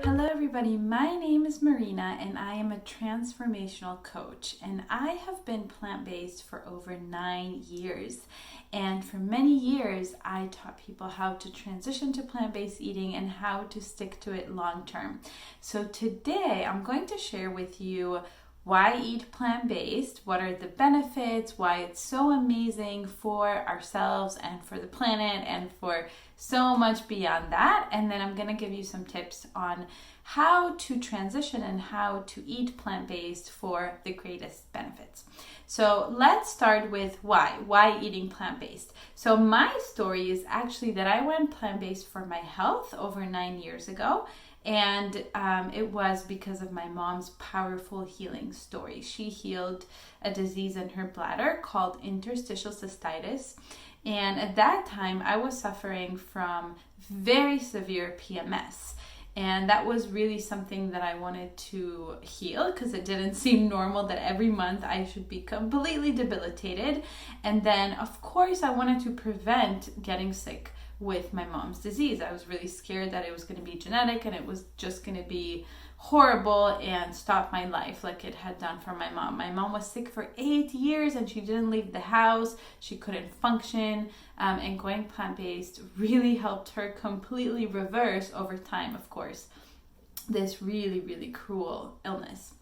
Hello everybody, my name is Marina and I am a transformational coach, and I have been plant-based for over 9 years. And for many years, I taught people how to transition to plant-based eating and how to stick to it long term. So today I'm going to share with you why eat plant-based, what are the benefits, why it's so amazing for ourselves and for the planet and for so much beyond that. And then I'm going to give you some tips on how to transition and how to eat plant-based for the greatest benefits. So let's start with why eating plant-based. So my story is actually that I went plant-based for my health over 9 years ago. And it was because of my mom's powerful healing story. She healed a disease in her bladder called interstitial cystitis. And at that time, I was suffering from very severe PMS. And that was really something that I wanted to heal because it didn't seem normal that every month I should be completely debilitated. And then, of course, I wanted to prevent getting sick with my mom's disease. I was really scared that it was going to be genetic and it was just going to be horrible and stop my life like it had done for my mom. My mom was sick for 8 years and she didn't leave the house. She couldn't function, and going plant-based really helped her completely reverse over time, of course, this really, really cruel illness.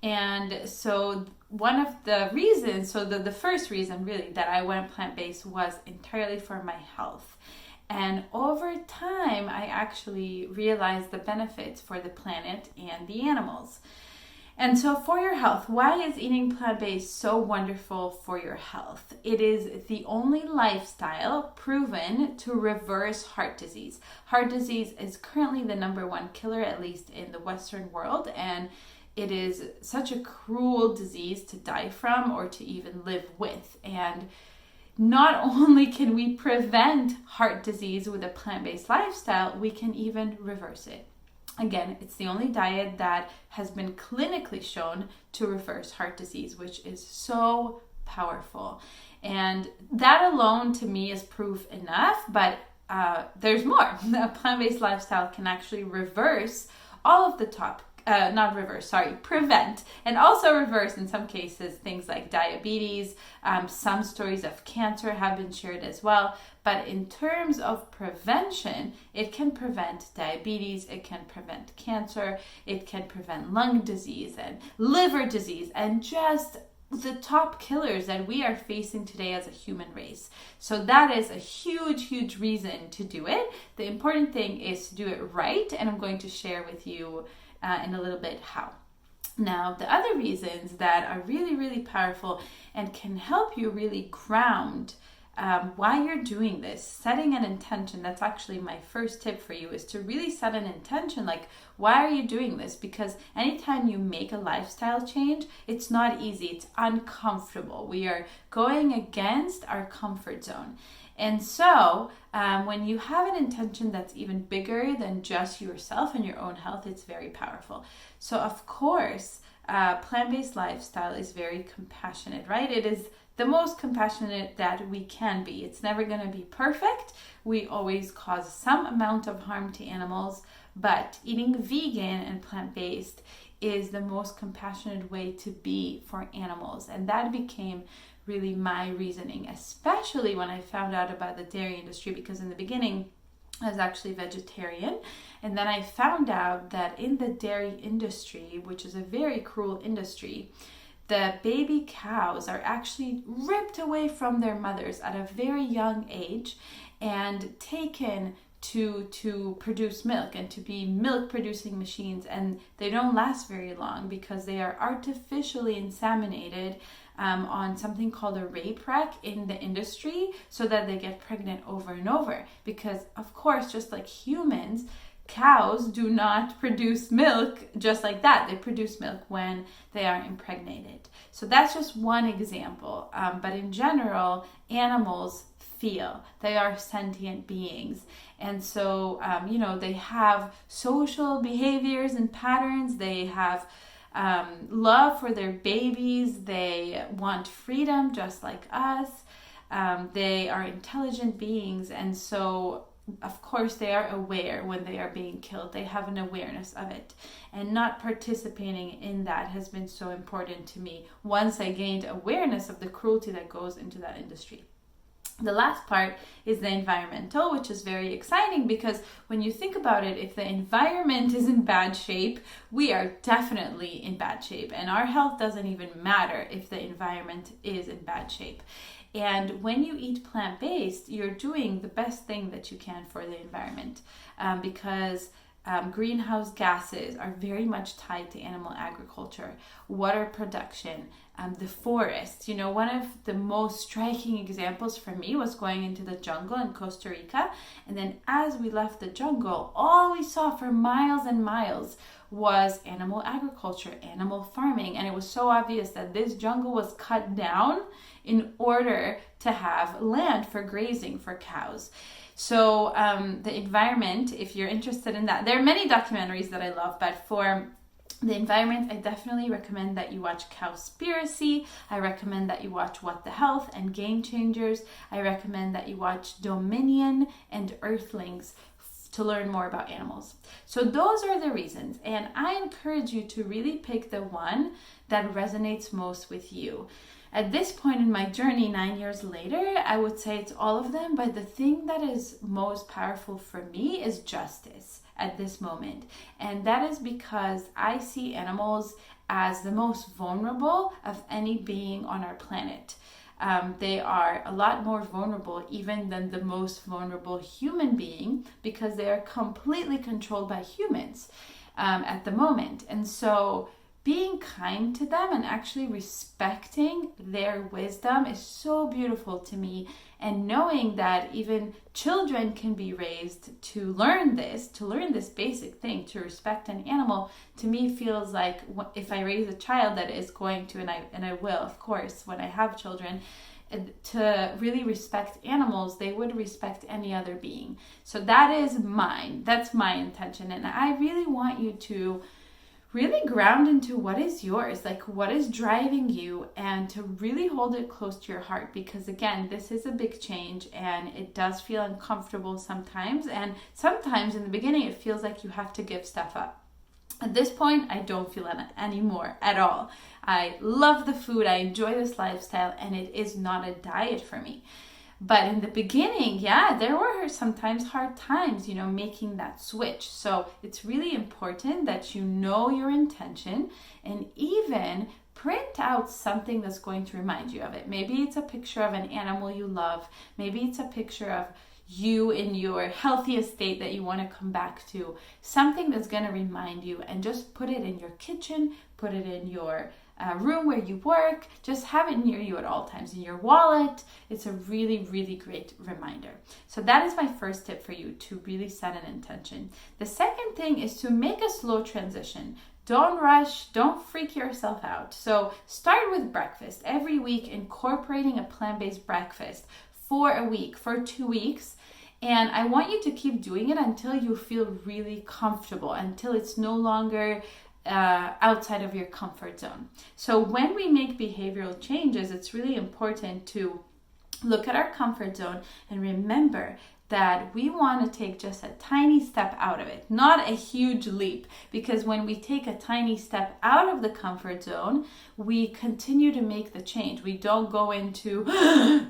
And so one of the reasons, the first reason really that I went plant-based was entirely for my health. And over time, I actually realized the benefits for the planet and the animals. And so for your health, why is eating plant-based so wonderful for your health? It is the only lifestyle proven to reverse heart disease. Heart disease is currently the number one killer, at least in the Western world, and it is such a cruel disease to die from or to even live with. And not only can we prevent heart disease with a plant-based lifestyle, we can even reverse it. Again, it's the only diet that has been clinically shown to reverse heart disease, which is so powerful. And that alone to me is proof enough, but there's more. A plant-based lifestyle can actually reverse all of the prevent and also reverse in some cases things like diabetes. Some stories of cancer have been shared as well. But in terms of prevention, it can prevent diabetes, it can prevent cancer, it can prevent lung disease and liver disease and just the top killers that we are facing today as a human race. So that is a huge, huge reason to do it. The important thing is to do it right, and I'm going to share with you in a little bit how. Now, the other reasons that are really, really powerful and can help you really ground why you're doing this, setting an intention. That's actually my first tip for you, is to really set an intention, like, why are you doing this? Because anytime you make a lifestyle change, it's not easy, it's uncomfortable. We are going against our comfort zone. And so when you have an intention that's even bigger than just yourself and your own health, it's very powerful. So of course, plant-based lifestyle is very compassionate, right? It is the most compassionate that we can be. It's never going to be perfect. We always cause some amount of harm to animals, but eating vegan and plant-based is the most compassionate way to be for animals. And that became really my reasoning, especially when I found out about the dairy industry, because in the beginning I was actually vegetarian, and then I found out that in the dairy industry, which is a very cruel industry, the baby cows are actually ripped away from their mothers at a very young age and taken to produce milk and to be milk producing machines, and they don't last very long because they are artificially inseminated on something called a rape rack in the industry, so that they get pregnant over and over. Because of course, just like humans, cows do not produce milk just like that. They produce milk when they are impregnated. So that's just one example. But in general, animals feel. They are sentient beings. And so, they have social behaviors and patterns. They have love for their babies. They want freedom just like us. They are intelligent beings, and so of course they are aware when they are being killed. They have an awareness of it, and not participating in that has been so important to me once I gained awareness of the cruelty that goes into that industry. The last part is the environmental, which is very exciting because when you think about it, if the environment is in bad shape, we are definitely in bad shape, and our health doesn't even matter if the environment is in bad shape. And when you eat plant-based, you're doing the best thing that you can for the environment, because greenhouse gases are very much tied to animal agriculture, water production, the forest. You know, one of the most striking examples for me was going into the jungle in Costa Rica. And then as we left the jungle, all we saw for miles and miles was animal agriculture, animal farming. And it was so obvious that this jungle was cut down in order to have land for grazing for cows. So the environment, if you're interested in that, there are many documentaries that I love, but for the environment, I definitely recommend that you watch Cowspiracy. I recommend that you watch What the Health and Game Changers. I recommend that you watch Dominion and Earthlings to learn more about animals. So those are the reasons, and I encourage you to really pick the one that resonates most with you. At this point in my journey, 9 years later, I would say it's all of them, but the thing that is most powerful for me is justice at this moment. And that is because I see animals as the most vulnerable of any being on our planet. They are a lot more vulnerable even than the most vulnerable human being, because they are completely controlled by humans at the moment. And so being kind to them and actually respecting their wisdom is so beautiful to me. And knowing that even children can be raised to learn this basic thing, to respect an animal, to me feels like if I raise a child that is going to, and I will, of course, when I have children, to really respect animals, they would respect any other being. So that is mine. That's my intention. And I really want you to really ground into what is yours, like what is driving you, and to really hold it close to your heart, because again, this is a big change and it does feel uncomfortable sometimes, and sometimes in the beginning it feels like you have to give stuff up. At this point, I don't feel it anymore at all. I love the food, I enjoy this lifestyle, and it is not a diet for me. But in the beginning, there were sometimes hard times, making that switch. So it's really important that you know your intention and even print out something that's going to remind you of it. Maybe it's a picture of an animal you love. Maybe it's a picture of you in your healthiest state that you want to come back to. Something that's going to remind you, and just put it in your kitchen, put it in your room where you work, just have it near you at all times, in your wallet. It's a really, really great reminder. So that is my first tip for you, to really set an intention. The second thing is to make a slow transition. Don't rush, don't freak yourself out. So start with breakfast. Every week, incorporating a plant-based breakfast for a week, for 2 weeks. And I want you to keep doing it until you feel really comfortable, until it's no longer outside of your comfort zone. So when we make behavioral changes, it's really important to look at our comfort zone and remember that we want to take just a tiny step out of it, not a huge leap, because when we take a tiny step out of the comfort zone, we continue to make the change. We don't go into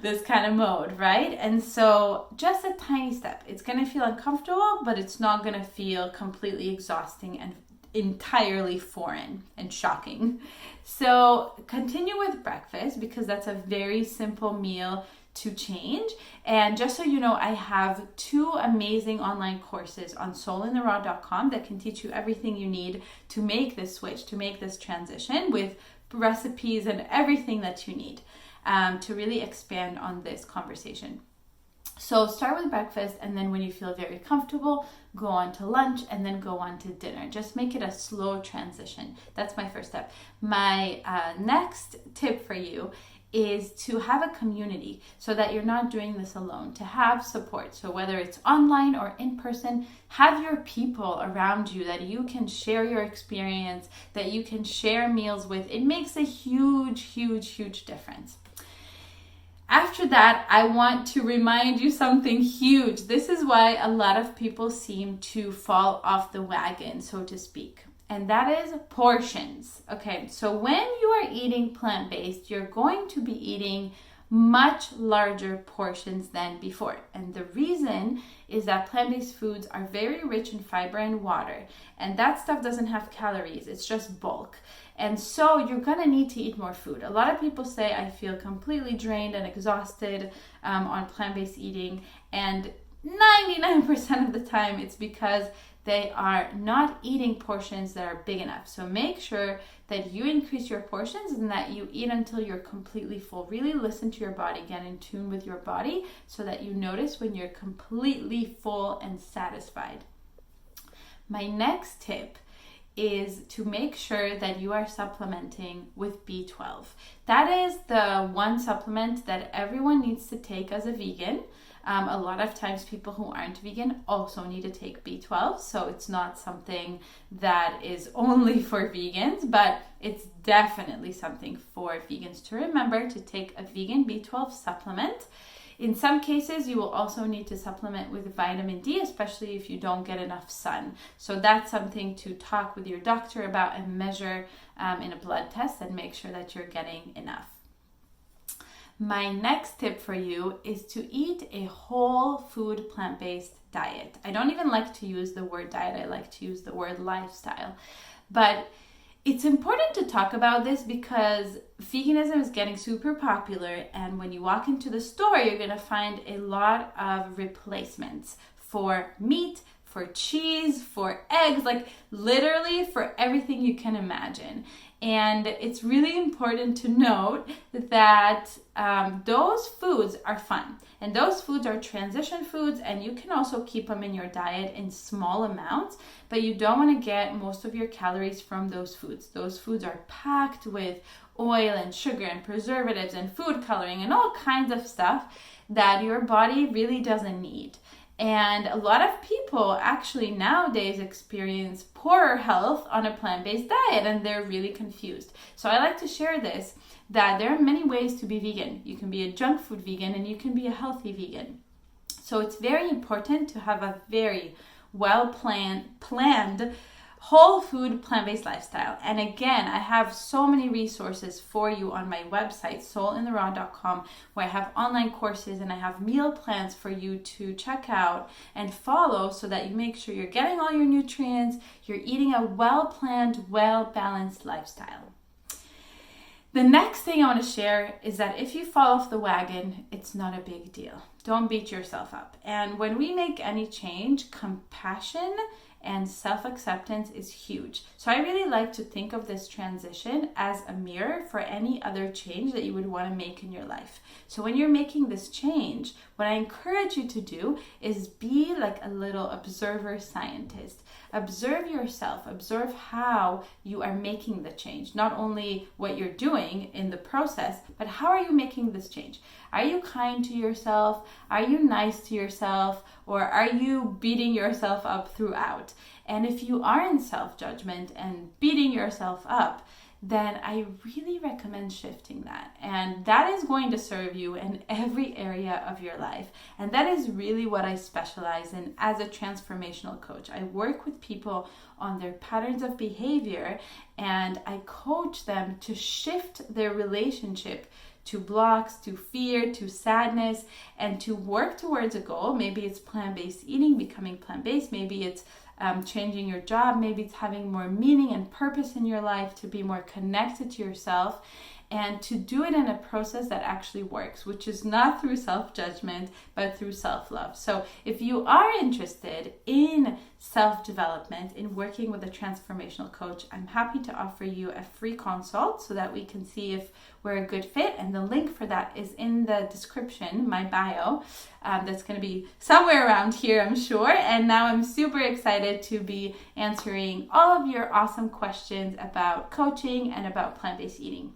this kind of mode, right? And so just a tiny step. It's going to feel uncomfortable, but it's not going to feel completely exhausting and entirely foreign and shocking. So continue with breakfast, because that's a very simple meal to change. And just so you know, I have 2 amazing online courses on soulintheraw.com that can teach you everything you need to make this switch, to make this transition, with recipes and everything that you need to really expand on this conversation. So start with breakfast, and then when you feel very comfortable, go on to lunch, and then go on to dinner. Just make it a slow transition. That's my first step. My next tip for you is to have a community, so that you're not doing this alone, to have support. So whether it's online or in person, have your people around you that you can share your experience, that you can share meals with. It makes a huge, huge, huge difference. After that, I want to remind you something huge. This is why a lot of people seem to fall off the wagon, so to speak. And that is portions. Okay, so when you are eating plant-based, you're going to be eating much larger portions than before. And the reason is that plant-based foods are very rich in fiber and water. And that stuff doesn't have calories, it's just bulk. And so you're gonna need to eat more food. A lot of people say, I feel completely drained and exhausted on plant-based eating. And 99% of the time, it's because they are not eating portions that are big enough. So make sure that you increase your portions and that you eat until you're completely full. Really listen to your body, get in tune with your body so that you notice when you're completely full and satisfied. My next tip is to make sure that you are supplementing with B12. That is the one supplement that everyone needs to take as a vegan. A lot of times people who aren't vegan also need to take B12, so it's not something that is only for vegans, but it's definitely something for vegans to remember to take a vegan B12 supplement. In some cases, you will also need to supplement with vitamin D, especially if you don't get enough sun. So that's something to talk with your doctor about and measure in a blood test and make sure that you're getting enough. My next tip for you is to eat a whole food plant-based diet. I don't even like to use the word diet, I like to use the word lifestyle. But it's important to talk about this because veganism is getting super popular, and when you walk into the store, you're going to find a lot of replacements for meat, for cheese, for eggs, like literally for everything you can imagine. And it's really important to note that those foods are fun. And those foods are transition foods, and you can also keep them in your diet in small amounts, but you don't want to get most of your calories from those foods. Those foods are packed with oil and sugar and preservatives and food coloring and all kinds of stuff that your body really doesn't need. And a lot of people actually nowadays experience poorer health on a plant-based diet, and they're really confused. So I like to share this, that there are many ways to be vegan. You can be a junk food vegan and you can be a healthy vegan. So it's very important to have a very well-planned whole food plant-based lifestyle. And again, I have so many resources for you on my website, soulintheraw.com, where I have online courses and I have meal plans for you to check out and follow so that you make sure you're getting all your nutrients, you're eating a well-planned, well-balanced lifestyle. The next thing I want to share is that if you fall off the wagon, it's not a big deal. Don't beat yourself up. And when we make any change, compassion and self-acceptance is huge. So I really like to think of this transition as a mirror for any other change that you would want to make in your life. So when you're making this change, what I encourage you to do is be like a little observer scientist. Observe yourself, observe how you are making the change, not only what you're doing in the process, but how are you making this change? Are you kind to yourself? Are you nice to yourself? Or are you beating yourself up throughout? And if you are in self-judgment and beating yourself up, then I really recommend shifting that. And that is going to serve you in every area of your life. And that is really what I specialize in as a transformational coach. I work with people on their patterns of behavior, and I coach them to shift their relationship to blocks, to fear, to sadness, and to work towards a goal. Maybe it's plant-based eating, becoming plant-based. Maybe it's changing your job. Maybe it's having more meaning and purpose in your life, to be more connected to yourself, and to do it in a process that actually works, which is not through self-judgment, but through self-love. So if you are interested in self-development, in working with a transformational coach, I'm happy to offer you a free consult so that we can see if we're a good fit. And the link for that is in the description, my bio. That's going to be somewhere around here, I'm sure. And now I'm super excited to be answering all of your awesome questions about coaching and about plant-based eating.